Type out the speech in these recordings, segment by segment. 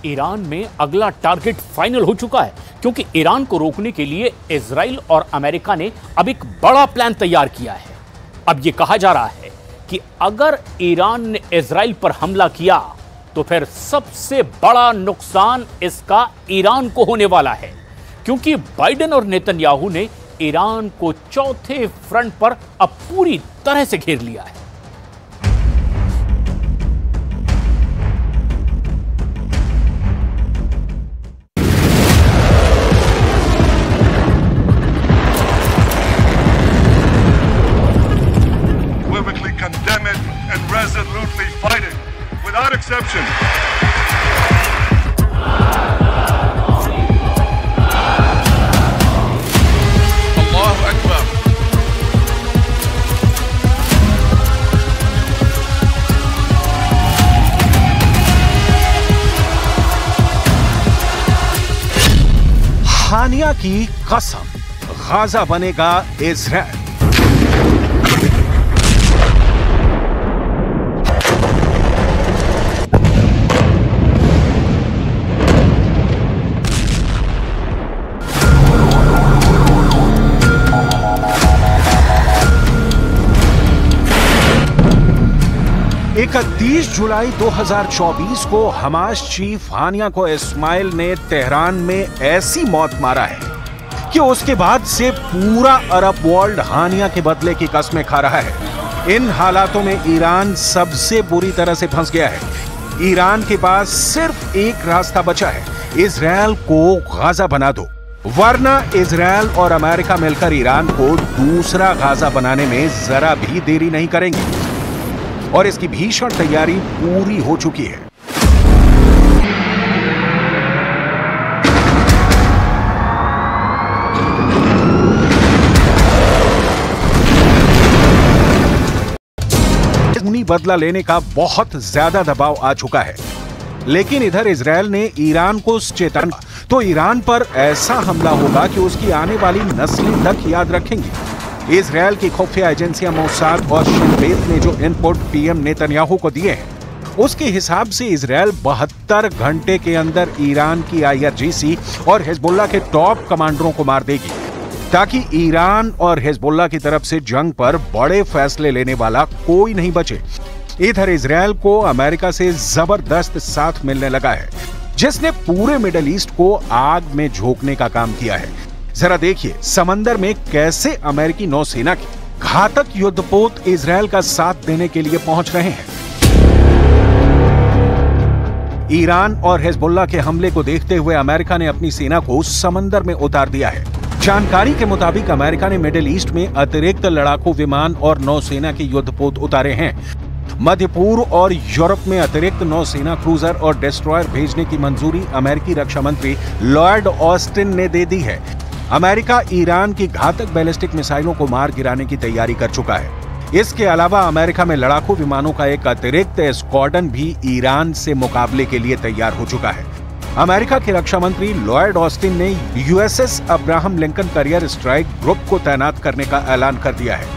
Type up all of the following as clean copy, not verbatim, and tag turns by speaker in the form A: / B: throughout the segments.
A: Iran में अगला target final हो चुका है, क्योंकि ईरान को रोकने के लिए इजराइल और अमेरिका ने अब एक बड़ा प्लान तैयार किया है। अब यह कहा जा रहा है कि अगर ईरान ने इजराइल पर हमला किया तो फिर सबसे बड़ा नुकसान इसका ईरान को होने वाला है, क्योंकि बाइडेन और नेतन्याहू ने ईरान को चौथे फ्रंट पर अब पूरी तरह से घेर लिया है।
B: Condemn it and resolutely fight it without exception. Allahu Akbar.
C: हानिया की कसम, गाजा बनेगा इजराइल। इकतीस जुलाई 2024 को हमास चीफ हानिया को इस्माइल ने तेहरान में ऐसी मौत मारा है कि उसके बाद से पूरा अरब वर्ल्ड हानिया के बदले की कस्में खा रहा है। इन हालातों में ईरान सबसे बुरी तरह से फंस गया है। ईरान के पास सिर्फ एक रास्ता बचा है, इजराइल को गाजा बना दो, वरना इजराइल और अमेरिका मिलकर ईरान को दूसरा गाजा बनाने में जरा भी देरी नहीं करेंगे। और इसकी भीषण तैयारी पूरी हो चुकी है। बदला लेने का बहुत ज्यादा दबाव आ चुका है, लेकिन इधर इजराइल ने ईरान को चेतावनी, तो ईरान पर ऐसा हमला होगा कि उसकी आने वाली नस्लें तक याद रखेंगी। इजराइल की खुफिया एजेंसियां मोसाद और शिन बेत ने जो इनपुट पीएम नेतन्याहू को दिए हैं, उसके हिसाब से इजराइल 72 घंटे के अंदर ईरान की आईआरजीसी और हिजबुल्लाह के टॉप कमांडरों को मार देगी, ताकि ईरान और हिजबुल्लाह की तरफ से जंग पर बड़े फैसले लेने वाला कोई नहीं बचे। इधर इजराइल को अमेरिका से जबरदस्त साथ मिलने लगा है, जिसने पूरे मिडिल ईस्ट को आग में झोंकने का काम किया है। जरा देखिए समंदर में कैसे अमेरिकी नौसेना के घातक युद्धपोत इजराइल का साथ देने के लिए पहुंच रहे हैं। ईरान और हिजबुल्लाह के हमले को देखते हुए अमेरिका ने अपनी सेना को समंदर में उतार दिया है। जानकारी के मुताबिक अमेरिका ने मिडिल ईस्ट में अतिरिक्त लड़ाकू विमान और नौसेना के युद्धपोत उतारे हैं। मध्य पूर्व और यूरोप में अतिरिक्त नौसेना क्रूजर और डिस्ट्रॉयर भेजने की मंजूरी अमेरिकी रक्षा मंत्री लॉयड ऑस्टिन ने दे दी है। अमेरिका ईरान की घातक बैलिस्टिक मिसाइलों को मार गिराने की तैयारी कर चुका है। इसके अलावा अमेरिका में लड़ाकू विमानों का एक अतिरिक्त स्क्वाड्रन भी ईरान से मुकाबले के लिए तैयार हो चुका है। अमेरिका के रक्षा मंत्री लॉयड ऑस्टिन ने USS Abraham Lincoln career strike group को तैनात करने का ऐलान कर दिया है।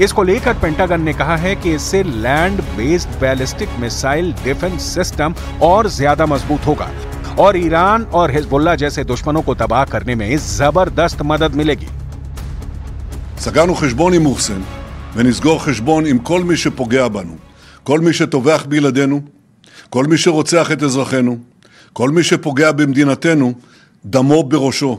C: इसको लेकर पेंटागन ने कहा है कि इससे land based ballistic missile defence system और ज्यादा मजबूत होगा और ईरान और हिजबुल्लाह जैसे दुश्मनों को तबाह करने में जबरदस्त मदद मिलेगी।
B: סגרנו חשבון עם מוחסן ונסגור חשבון עם כל מי שפוגע בנו, כל מי שטובח בילדינו, כל מי שרוצח את אזרחינו, כל מי שפוגע במדינתנו, דמו בראשו.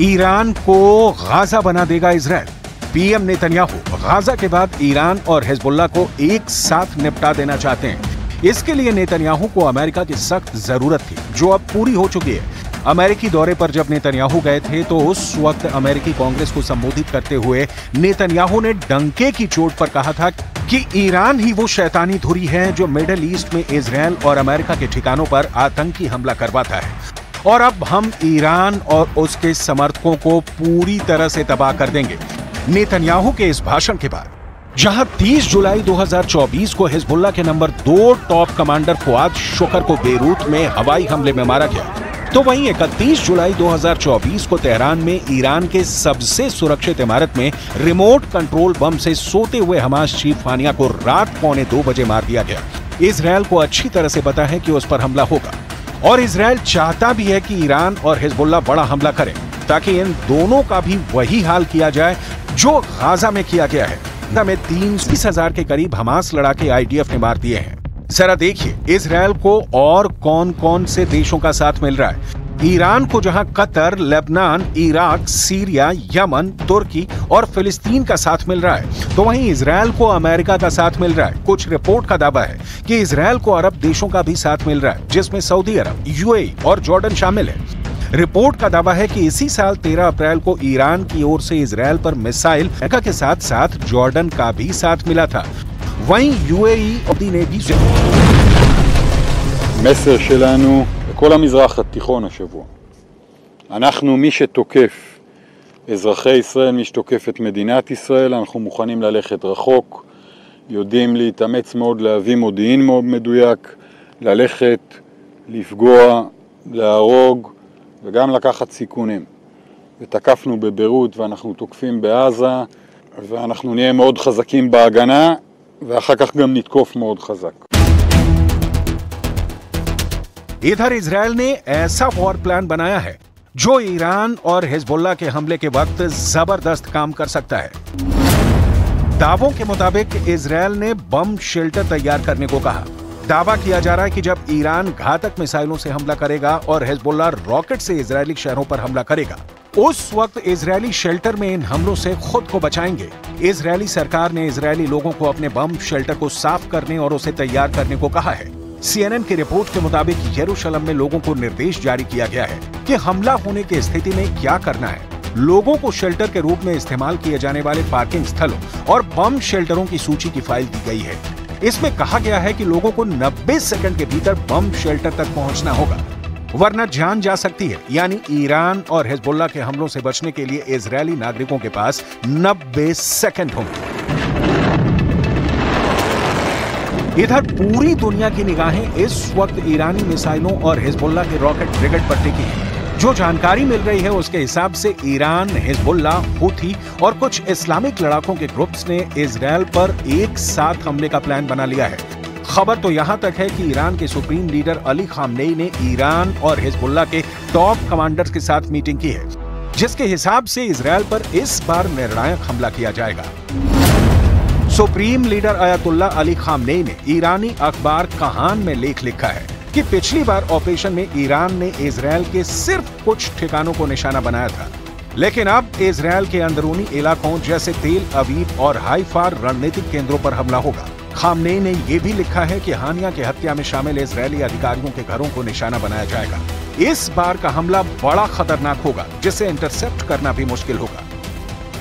C: ईरान को गाजा बना देगा इजराइल। पीएम नेतन्याहू गाजा के बाद ईरान और हिजबुल्लाह को एक साथ निपटा देना चाहते हैं। इसके लिए नेतन्याहू को अमेरिका की सख्त जरूरत थी, जो अब पूरी हो चुकी है। अमेरिकी दौरे पर जब नेतन्याहू गए थे तो उस वक्त अमेरिकी कांग्रेस को संबोधित करते हुए नेतन्याहू ने डंके की चोट पर कहा था कि ईरान ही वो शैतानी धुरी है जो मिडिल ईस्ट में इजराइल और अमेरिका के ठिकानों पर आतंकी हमला करवाता है। और अब हम ईरान और उसके समर्थकों को पूरी तरह से तबाह कर देंगे। नेतन्याहू के इस भाषण के बाद जहां 30 जुलाई 2024 को हिजबुल्लाह के नंबर 2 टॉप कमांडर फुआद शुक्र को बेरूत में हवाई हमले में मारा गया, तो वहीं 31 जुलाई 2024 को तेहरान में ईरान के सबसे सुरक्षित इमारत में रिमोट कंट्रोल बम से सोते हुए हमास चीफ हानिया को रात 1:45 बजे मार दिया गया। इजरायल को अच्छी तरह से पता है कि उस पर हमला होगा और इजरायल चाहता भी है कि ईरान और हिजबुल्लाह बड़ा हमला करें ताकि इन दोनों का भी वही हाल किया जाए जो गाजा में किया गया है। में 30,000 के करीब हमास लड़ाके आईडीएफ ने मार दिए हैं। जरा देखिए इजरायल को और कौन कौन से देशों का साथ मिल रहा है। ईरान को जहां Qatar, Lebanon, Iraq, Syria, Yemen, तुर्की और फिलिस्तीन का साथ मिल रहा है, तो वहीं इजरायल को अमेरिका का साथ मिल रहा है। कुछ रिपोर्ट का दावा है कि इजरायल को अरब देशों का भी साथ मिल रहा है, जिसमें सऊदी अरब, यूएई और जॉर्डन शामिल है। रिपोर्ट का दावा है कि इसी साल 13 अप्रैल को ईरान की ओर से इजरायल पर मिसाइल अमेरिका के साथ साथ जॉर्डन का भी साथ मिला था। वहीं यूएई ने भी
D: מסר שלנו לכל המזרח התיכון השבוע. אנחנו מי שתוקף אזרחי ישראל, מי שתוקף את מדינת ישראל, אנחנו מוכנים ללכת רחוק, יודעים להתאמץ מאוד, להביא מודיעין מאוד מדויק, ללכת, לפגוע, להרוג וגם לקחת סיכונים. ותקפנו בביירות ואנחנו תוקפים בעזה, ואנחנו נהיה מאוד חזקים בהגנה, ואחר כך גם נתקוף מאוד חזק.
C: इधर इजरायल ने ऐसा वॉर प्लान बनाया है जो ईरान और हिजबुल्लाह के हमले के वक्त जबरदस्त काम कर सकता है। दावों के मुताबिक इजरायल ने बम शेल्टर तैयार करने को कहा। दावा किया जा रहा है कि जब ईरान घातक मिसाइलों से हमला करेगा और हिजबुल्लाह रॉकेट से इजरायली शहरों पर हमला करेगा, उस वक्त इजरायली शेल्टर में इन हमलों से खुद को बचाएंगे। इजरायली सरकार ने इजरायली लोगों को अपने बम शेल्टर को साफ करने और उसे तैयार करने को कहा है। CNN की रिपोर्ट के मुताबिक यरूशलेम में लोगों को निर्देश जारी किया गया है कि हमला होने की स्थिति में क्या करना है। लोगों को शेल्टर के रूप में इस्तेमाल किए जाने वाले पार्किंग स्थलों और बम शेल्टरों की सूची की फाइल दी गई है। इसमें कहा गया है कि लोगों को 90 सेकंड के भीतर बम शेल्टर तक पहुंचना होगा, वरना जान जा सकती है। यानी ईरान और हिजबुल्लाह के हमलों से बचने के लिए इजरायली नागरिकों के पास 90 सेकंड होंगे। इधर पूरी दुनिया की निगाहें इस वक्त ईरानी मिसाइलों और हिजबुल्लाह के रॉकेट ब्रिगेड पर टिकी है। जो जानकारी मिल रही है उसके हिसाब से ईरान, हिजबुल्लाह, हुथी और कुछ इस्लामिक लड़ाकों के ग्रुप्स ने इजरायल पर एक साथ हमले का प्लान बना लिया है। खबर तो यहां तक है कि ईरान के सुप्रीम लीडर अली खामनेई ने ईरान और हिजबुल्लाह के टॉप कमांडर्स के साथ मीटिंग की है, जिसके हिसाब से इजरायल पर इस बार निर्णायक हमला किया जाएगा। Supreme leader Ayatollah Ali Khamenei ने ईरानी अखबार कहान में लेख लिखा है कि पिछली बार ऑपरेशन में ईरान ने इजरायल के सिर्फ कुछ ठिकानों को निशाना बनाया था, लेकिन अब इजरायल के अंदरूनी इलाकों जैसे तेल अवीव और हाइफा रणनीतिक केंद्रों पर हमला होगा। खामनेई ने यह भी लिखा है कि हानिया की हत्या में शामिल इजरायली अधिकारियों के घरों को निशाना बनाया जाएगा। इस बार का हमला बड़ा खतरनाक होगा, जिसे इंटरसेप्ट करना भी मुश्किल होगा।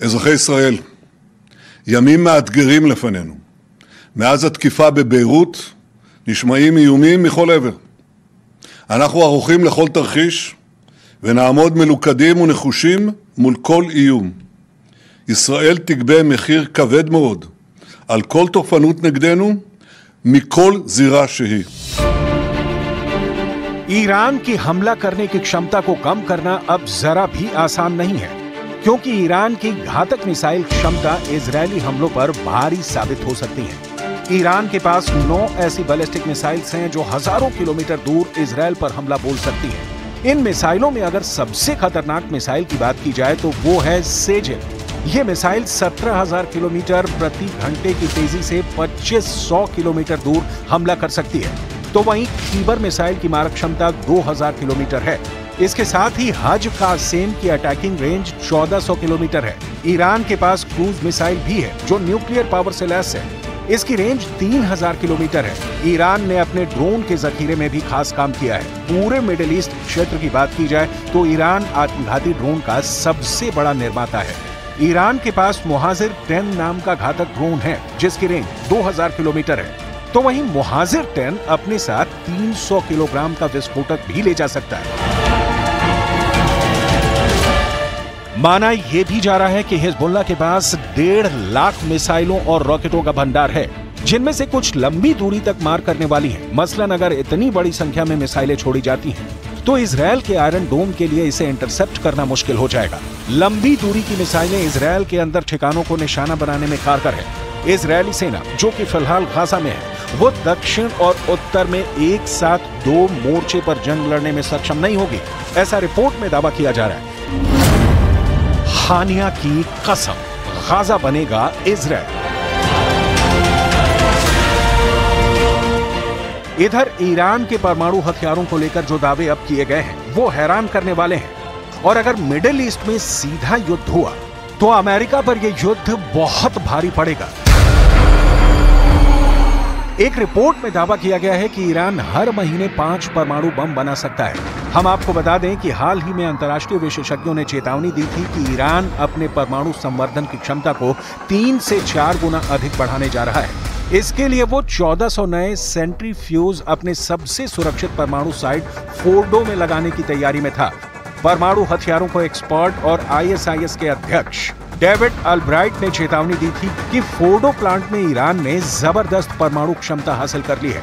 B: אזרחי ישראל, ימים מאתגרים לפנינו. מאז התקיפה בביירות נשמעים איומים מכל עבר. אנחנו ערוכים לכל תרחיש ונעמוד מלוכדים ונחושים מול כל איום. ישראל תגבה מחיר כבד מאוד על כל תוקפנות נגדנו מכל זירה שהיא.
C: ईरान की हमला करने की क्षमता को कम करना अब जरा भी आसान नहीं है, क्योंकि ईरान की घातक मिसाइल क्षमता इजरायली हमलों पर भारी साबित हो सकती है। ईरान के पास 9 ऐसी बैलिस्टिक मिसाइल्स हैं जो हजारों किलोमीटर दूर इजरायल पर हमला बोल सकती हैं। इन मिसाइलों में अगर सबसे खतरनाक मिसाइल की बात की जाए तो वो है सेजिल। ये मिसाइल 17,000 किलोमीटर प्रति घंटे की तेजी से 2500 किलोमीटर दूर हमला कर सकती है। तो वहीं खीबर मिसाइल की मारक क्षमता 2000 किलोमीटर है। इसके साथ ही हज कासेम की अटैकिंग रेंज 1400 किलोमीटर है। ईरान के पास क्रूज मिसाइल भी है जो न्यूक्लियर पावर से लैस है। इसकी रेंज 3000 किलोमीटर है। ईरान ने अपने ड्रोन के जखीरे में भी खास काम किया है। पूरे मिडिल ईस्ट क्षेत्र की बात की जाए तो ईरान आत्मघाती ड्रोन का सबसे बड़ा निर्माता है। ईरान के पास मुहाजिर 10 नाम का घातक ड्रोन है जिसकी रेंज 2000 किलोमीटर है। तो वहीं मुहाजिर 10 अपने साथ 300 किलोग्राम का विस्फोटक भी ले जा सकता है। माना यह भी जा रहा है कि हिजबुल्लाह के पास 1.5 लाख मिसाइलों और रॉकेटों का भंडार है, जिनमें से कुछ लंबी दूरी तक मार करने वाली हैं। मसलन अगर इतनी बड़ी संख्या में मिसाइलें छोड़ी जाती हैं तो इजरायल के आयरन डोम के लिए इसे इंटरसेप्ट करना मुश्किल हो जाएगा। लंबी दूरी की मिसाइलें इजरायल के अंदर ठिकानों को निशाना बनाने में कारगर है। इजरायली सेना जो कि फिलहाल गाजा में है, वो दक्षिण और उत्तर में एक साथ 2 मोर्चे पर जंग लड़ने में सक्षम नहीं होगी, ऐसा रिपोर्ट में दावा किया जा रहा है। हानिया की कसम, गाजा बनेगा इजरायल। इधर ईरान के परमाणु हथियारों को लेकर जो दावे अब किए गए हैं वो हैरान करने वाले हैं। और अगर मिडिल ईस्ट में सीधा युद्ध हुआ तो अमेरिका पर यह युद्ध बहुत भारी पड़ेगा। एक रिपोर्ट में दावा किया गया है कि ईरान हर महीने 5 परमाणु बम बना सकता है। हम आपको बता दें कि हाल ही में अंतर्राष्ट्रीय विशेषज्ञों ने चेतावनी दी थी कि ईरान अपने परमाणु संवर्धन की क्षमता को 3 से 4 गुना अधिक बढ़ाने जा रहा है। इसके लिए वो 1400 नए सेंट्रीफ्यूज अपने सबसे सुरक्षित परमाणु साइट फोर्डो में लगाने की तैयारी में था। परमाणु हथियारों को एक्सपर्ट और ISIS के अध्यक्ष डेविड अल्ब्राइट ने चेतावनी दी थी कि फोर्डो प्लांट में ईरान ने जबरदस्त परमाणु क्षमता हासिल कर ली है।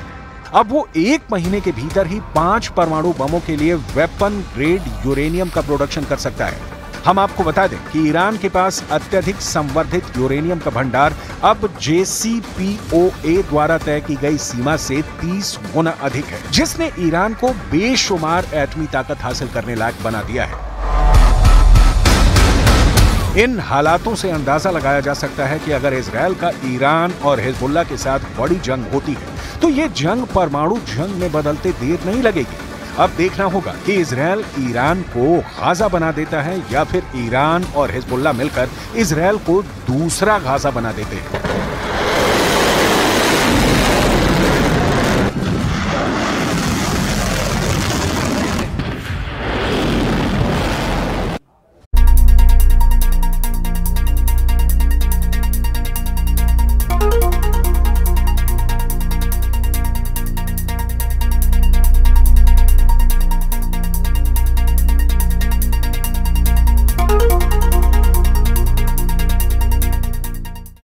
C: अब वो 1 महीने के भीतर ही 5 परमाणु बमों के लिए वेपन ग्रेड यूरेनियम का प्रोडक्शन कर सकता है। हम आपको बता दें कि ईरान के पास अत्यधिक संवर्धित यूरेनियम का भंडार अब JCPOA द्वारा तय की गई सीमा से 30 गुना अधिक है, जिसने ईरान को बेशुमार एटमी ताकत हासिल करने लायक बना दिया है। इन हालातों से अंदाजा लगाया जा सकता है कि अगर इजरायल का ईरान और हिजबुल्लाह के साथ बड़ी जंग होती है तो ये जंग परमाणु जंग में बदलते देर नहीं लगेगी। अब देखना होगा कि इजरायल ईरान को गाजा बना देता है या फिर ईरान और हिजबुल्लाह मिलकर इजरायल को दूसरा गाजा बना देते हैं।